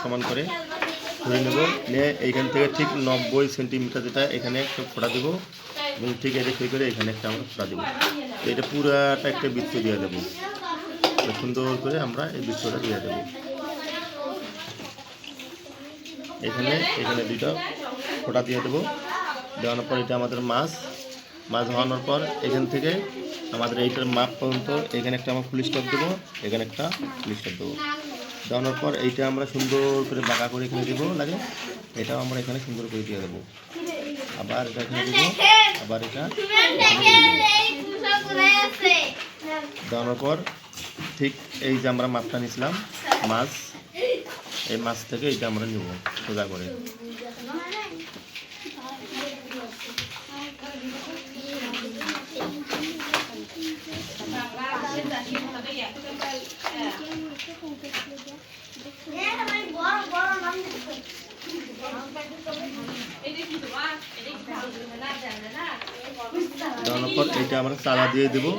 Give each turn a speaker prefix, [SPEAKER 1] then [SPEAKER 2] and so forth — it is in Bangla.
[SPEAKER 1] সমান করে ধরে নেব, নিয়ে এইখান থেকে ঠিক 90 সেন্টিমিটার যেটা এখানে একটা ফোঁটা দেবো এবং ঠিক এটা সেই করে এখানে একটা আমরা ফোঁটা দেবো। তো এটা পুরাটা একটা বৃত্ত দিয়ে দেবো, সুন্দর করে আমরা এই বৃত্তটা দিয়ে দেবো। এখানে এখানে দুইটা ফোঁটা দিয়ে দেবো। দেওয়ানোর পর এটা আমাদের মাছ হওয়ানোর পর এখান থেকে আমাদের এইটার মাপ পর্যন্ত এখানে একটা আমরা ফুল স্টপ দেবো, এখানে একটা ফুল স্টপ দেবো। দেওয়ানোর পর এইটা আমরা সুন্দর করে বাঁকা করে এখানে দেবো লাগে, এটাও আমরা এখানে সুন্দর করে দিয়ে দেবো। আবার এটা এখানে দেবো, আবার এটা দেওয়ানোর পর ঠিক এই যে আমরা মাছটা নিয়েছিলাম মাছ, এই মাছ থেকে এইটা আমরা নেব সোজা করে। দেওয়ানোর পর এইটা আমরা চালা দিয়ে দেবো।